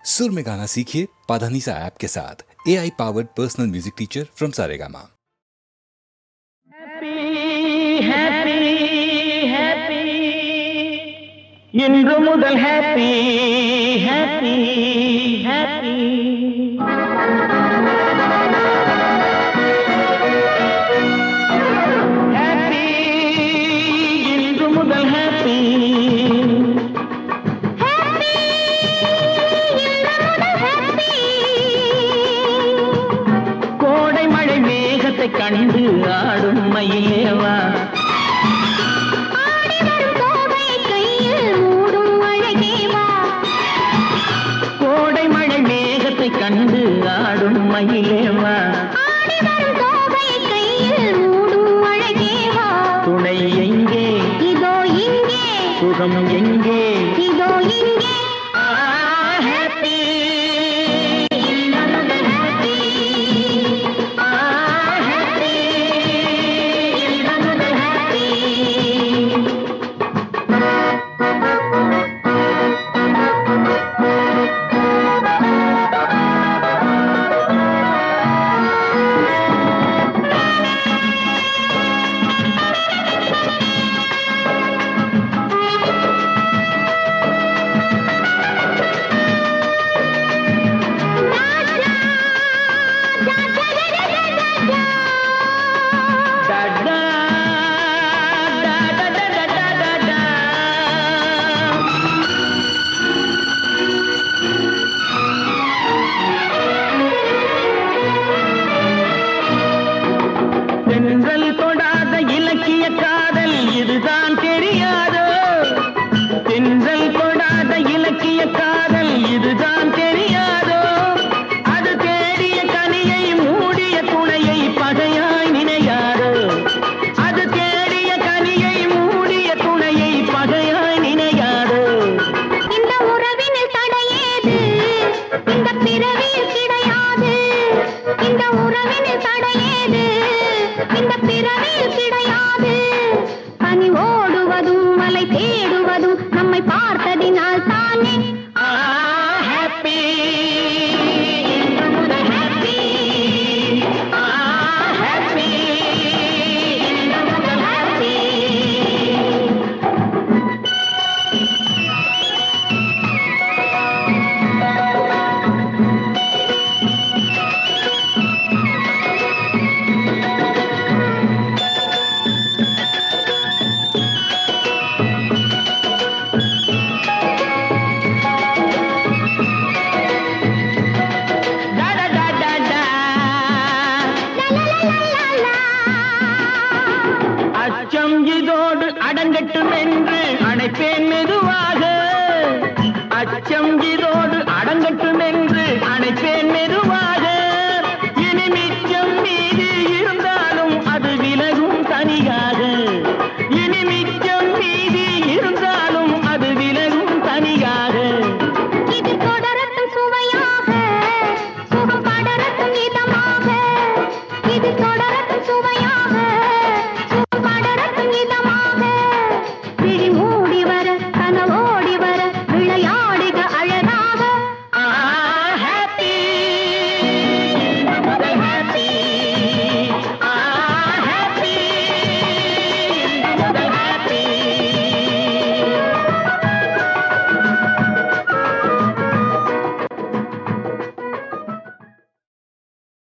सुर में गाना सीखिए पाधानीसा ऐप के साथ AI powered personal music teacher from Saregama. இன்று முதல் ஹாப்பி ஹாப்பி ஹாப்பி ஹாப்பி இன்று முதல் ஹாப்பி கோடை மழை மேகத்தை கண்டு ஆடும் மயிலேவா கண்டு ஆடும் மயிலேவா துணை எங்கே இதோ இங்கே சுகம் எங்கே இதோ இங்கே ஹாப்பி தென்றல் தொடாத இலக்கிய காதல் இதுதான் தெரியாதோ தென்றல் தொடாத இலக்கிய காதல் இதுதான் தெரியாதோ அது தேடிய கனியை மூடிய துணையை பகையாய் நினையாதோ அது தேடிய கனியை மூடிய துணையை பகையாய் நினையாதோ இந்த உறவினில் தடையேது இந்த பிறவியில் கிடையாது இந்த உறவினில் தடையேது இந்த பிறவியில் கிடையாது பனி ஓடுவதும் மலை தேடுவதும் நம்மை பார்த்ததினால் தானே ஹாப்பி இன்று முதல் ஹாப்பி ஹாப்பி இன்று முதல் ஹாப்பி அச்சம் இதோடு அடங்கட்டும் என்று அணைப்பேன் மெதுவாக அச்சம் இதோடு அடங்கட்டும் என்று அணைப்பேன் மெதுவாக